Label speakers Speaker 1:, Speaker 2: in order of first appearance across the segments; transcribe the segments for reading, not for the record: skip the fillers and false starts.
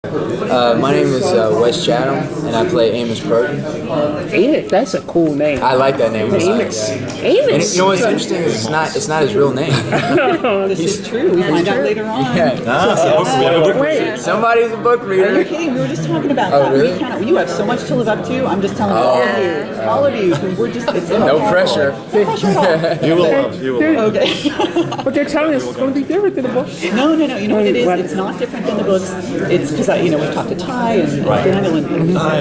Speaker 1: My name is Wes Chatham, and I play Amos Burton.
Speaker 2: Amos, that's a cool name.
Speaker 1: I like that name.
Speaker 2: Amos.
Speaker 1: And you know what's interesting is it's not his real name.
Speaker 3: This is true. We find out later on.
Speaker 1: Yeah.
Speaker 2: Wait,
Speaker 1: Somebody's a book
Speaker 3: Are you
Speaker 1: reader.
Speaker 3: kidding? We were just talking about
Speaker 1: Oh,
Speaker 3: that.
Speaker 1: really?
Speaker 3: We cannot, you have so much to live up to. I'm just telling all of you. We're just, it's
Speaker 1: No pressure.
Speaker 3: No pressure at all.
Speaker 4: You will love. You will love.
Speaker 3: Okay.
Speaker 2: but they're telling us it's going to be different than the book.
Speaker 3: No. You know what it is? It's not different than the books. It's because we've talked to Ty and Daniel and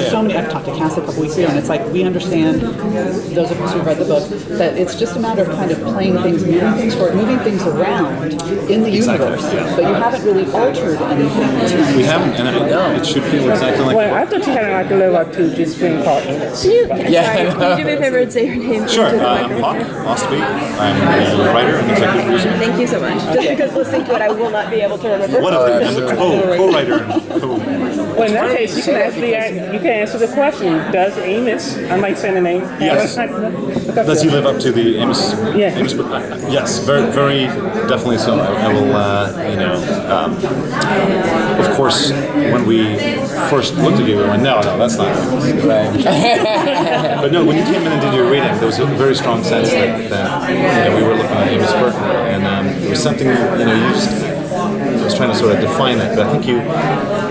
Speaker 3: so many. I've talked to Cass a couple weeks ago, and it's like we understand, those of us who've read the book, that it's just a matter of kind of playing things, moving things around in the universe. But you haven't really altered anything.
Speaker 4: We haven't, and it should feel exactly like.
Speaker 2: Well, I thought you had like to live up to this thing called Amos.
Speaker 5: Can you,
Speaker 1: Yeah.
Speaker 5: sorry, can you do me a favor and say your name
Speaker 4: Sure.
Speaker 5: into the
Speaker 4: I'm
Speaker 5: microphone?
Speaker 4: Hawk Ostby. I'm the writer and executive producer.
Speaker 5: Thank you so much. Just because listening to it, I will not be able to remember.
Speaker 4: One of them. I'm the co-writer and co.
Speaker 2: Well, in that case, you can answer the question. Does Amos, I might say the name.
Speaker 4: Yes. Does he live up to the Amos?
Speaker 2: Yeah.
Speaker 4: Amos, yes, very definitely so. I will, of course, when we first looked at you, we went, no, that's not Amos.
Speaker 1: Right.
Speaker 4: But no, when you came in and did your reading, there was a very strong sense that we were looking at Amos Burton, and there was something, you just. I was trying to sort of define it, but I think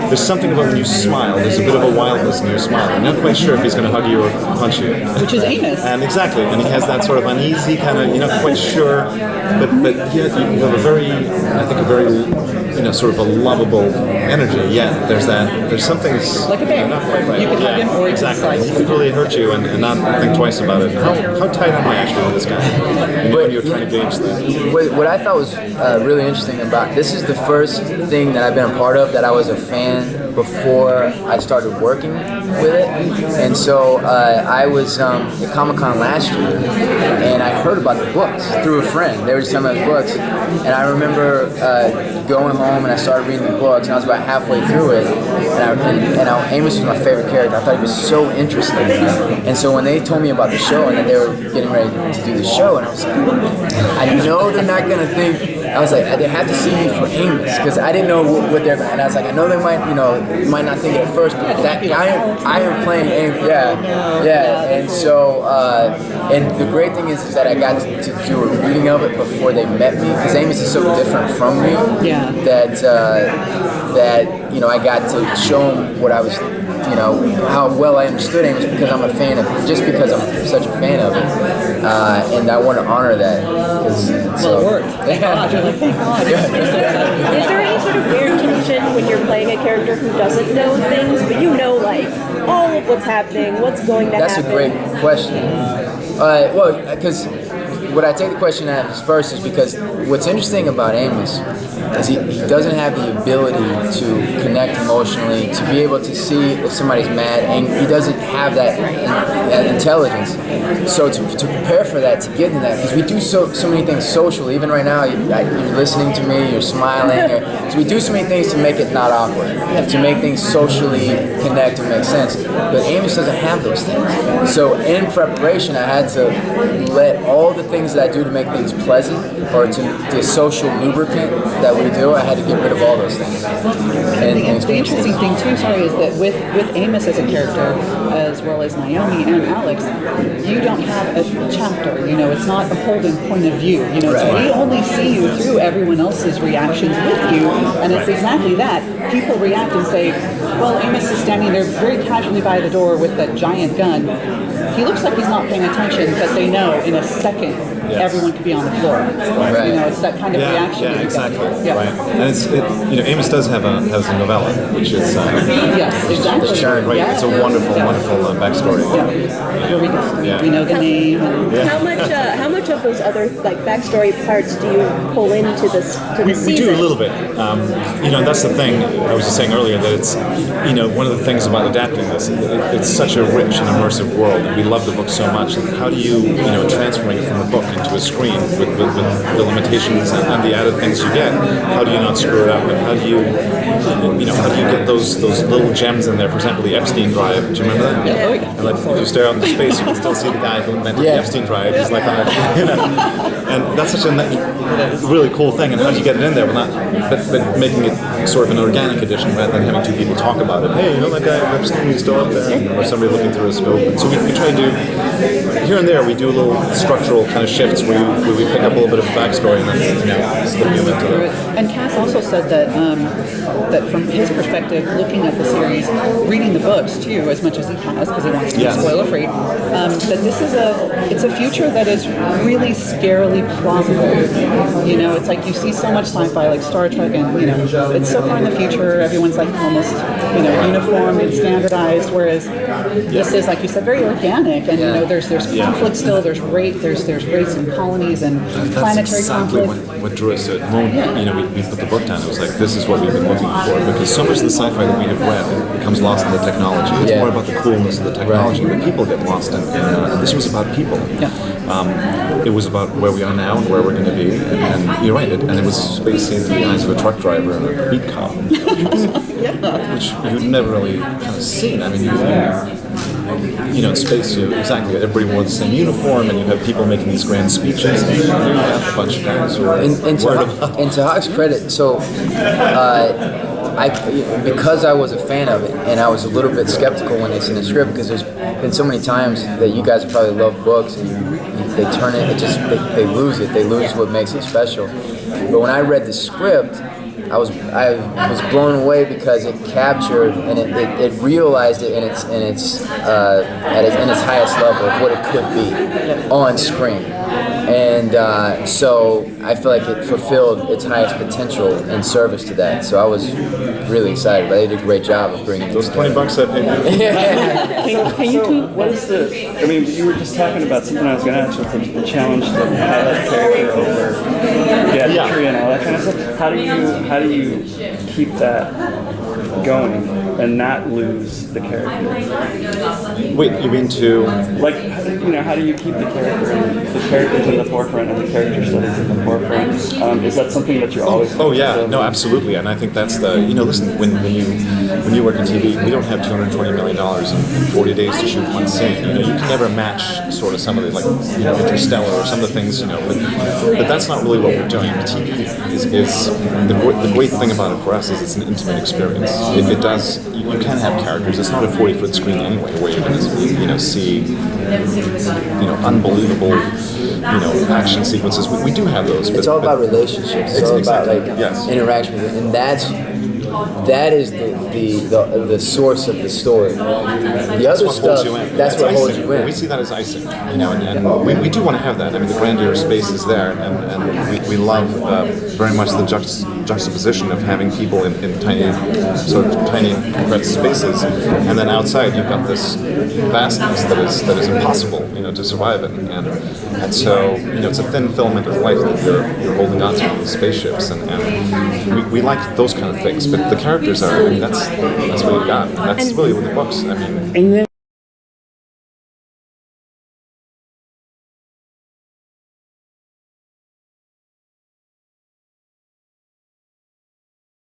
Speaker 4: there's something about when you smile, there's a bit of a wildness in your smile. I'm not quite sure if he's going to hug you or punch you.
Speaker 3: Which is Amos.
Speaker 4: And exactly, and he has that sort of uneasy kind of, you're not quite sure, but you have a very sort of a lovable energy. Yeah, there's something
Speaker 3: Like a bear.
Speaker 4: not quite right.
Speaker 3: You can hug him or
Speaker 4: exactly.
Speaker 3: just
Speaker 4: He could really hurt you and not think twice about it. How tight am I actually with this guy? When you're trying to gauge that.
Speaker 1: What I thought was really interesting about this is the first thing that I've been a part of that I was a fan before I started working with it. And so I was at Comic-Con last year, and I heard about the books through a friend. They were just telling me about the books, and I remember going home and I started reading the books, and I was about halfway through it, and Amos was my favorite character. I thought he was so interesting. And so when they told me about the show and that they were getting ready to do the show, and I was like, I know they're not gonna think. I was like, they have to see me for Amos, because I didn't know what they're. And I was like, I know they might not think it at first, but that I am playing Amos. Yeah. And so, and the great thing is that I got to do a reading of it before they met me, because Amos is so different from me.
Speaker 3: Yeah.
Speaker 1: That I got to show him what I was. How well I understood Amos, because I'm a fan of, just because I'm such a fan of it, and I want to honor that.
Speaker 3: Well, it worked. Thank God. You're like, thank God.
Speaker 5: Is there any sort of weird tension when you're playing a character who doesn't know things, but you know, like, all of what's happening, what's going to
Speaker 1: That's
Speaker 5: happen?
Speaker 1: a great question. Because what I take the question at first is because what's interesting about Amos is he doesn't have the ability to connect emotionally, to be able to see if somebody's mad, and he doesn't have that intelligence. So to prepare for that, to get into that, because we do so many things socially. Even right now, you're listening to me, you're smiling. So we do so many things to make it not awkward, to make things socially connect and make sense. But Amos doesn't have those things. So in preparation, I had to let all the things that I do to make things pleasant, or to the social lubricant that we do, I had to get rid of all those things. And
Speaker 3: The interesting thing too, is that with Amos as a character, as well as Naomi and Alex, you don't have a chapter. It's not a holding point of view. So we only see you through everyone else's reactions with you, and it's exactly that. People react and say, "Well, Amos is standing there very casually by the door with that giant gun. He looks like he's not paying attention," but they know in a second everyone could be on the floor.
Speaker 1: Right.
Speaker 3: It's that kind of reaction.
Speaker 4: Yeah,
Speaker 3: that you
Speaker 4: exactly.
Speaker 3: get. Yeah.
Speaker 4: Right. And Amos does has a novella, which is
Speaker 3: Yes, exactly.
Speaker 4: right.
Speaker 3: Yeah.
Speaker 4: It's a wonderful backstory.
Speaker 3: Yeah. We know the name. And
Speaker 5: How much of those other backstory parts do you pull into this
Speaker 4: We
Speaker 5: season?
Speaker 4: do a little bit. That's the thing I was just saying earlier, that it's, one of the things about adapting this, it's such a rich and immersive world, and we love the book so much. And how do you, transferring it from the book into a screen with the limitations and the added things you get, how do you not screw it up? And how do you get those little gems in there? For example, the Epstein drive. Do you remember that?
Speaker 3: Yeah. Oh, yeah.
Speaker 4: And if you stare out into space, you can still see the guy who invented the Epstein drive. He's like that. And that's such a really cool thing. And how do you get it in there, but making it sort of an organic edition rather than having two people talk about it. Hey, you know that guy Epstein is still up there, or somebody looking through a scope. And so we try to do here and there. We do little structural kind of shifts where we pick up a little bit of a backstory and then slip you into it.
Speaker 3: And Cass also said that that from his perspective, looking at the series, reading the books too, as much as he has, because he wants to be spoiler free, that this is it's a future that is really scarily plausible. You know, it's like you see so much sci-fi, like Star Trek, and you know, it's so far in the future. Everyone's like almost uniform and standardized, whereas this is, like you said, very organic. And you know, there's conflict still. There's race and colonies and planetary
Speaker 4: exactly
Speaker 3: conflict.
Speaker 4: what drew us to it. When we put the book down, it was like, this is what we've been looking for, because so much of the sci-fi that we have read becomes lost in the technology. It's more about the coolness of the technology, but people get lost in and this was about people. It was about where we are now and where we're going to be, and you're right, and it was spacey through the eyes of a truck driver and a beat cop, which you'd never really kind of seen. I mean, in space, exactly, everybody wore the same uniform, and you have people making these grand speeches, and you have a bunch of guys who are
Speaker 1: and to Hawk's credit, so because I was a fan of it, and I was a little bit skeptical when they sent the script, because there's been so many times that you guys probably love books, and they turn it, they lose it, they lose what makes it special. But when I read the script, I was blown away because it captured and it realized it in its highest level of what it could be on screen. And so I feel like it fulfilled its highest potential in service to that. So I was really excited. But they did a great job of bringing
Speaker 4: those $20 I paid.
Speaker 2: Can you what is the? I mean, you were just talking about something I was going to ask, was the challenge to highlight character over gadgetry and all that kind of stuff. How do you keep that going and not lose the character?
Speaker 4: Wait, you mean to
Speaker 2: how do you keep the characters in the forefront and the character studies in the forefront? Is that something that you always?
Speaker 4: Oh yeah, no, absolutely, and I think that's the listen, when you work in TV, we don't have $220 million in 40 days to shoot one scene. You can never match sort of some of the Interstellar or some of the things but that's not really what we're doing. TV is the great thing about it for us is it's an intimate experience. It does. You can have characters. It's not a 40-foot screen anyway, where you're going to see unbelievable action sequences. We do have those. But,
Speaker 1: it's all about relationships. It's all about interaction with it, and that is the source of the story. The other stuff, that's what holds you in.
Speaker 4: We see that as icing, and we do want to have that. I mean, the grandeur space is there, and we love very much the juxtaposition of having people in tiny compressed spaces, and then outside you've got this vastness that is impossible, to survive in, and so it's a thin filament of life that you're holding on to in these spaceships, and we like those kind of things, but the characters are, that's what you got, and that's really what the books,
Speaker 2: And then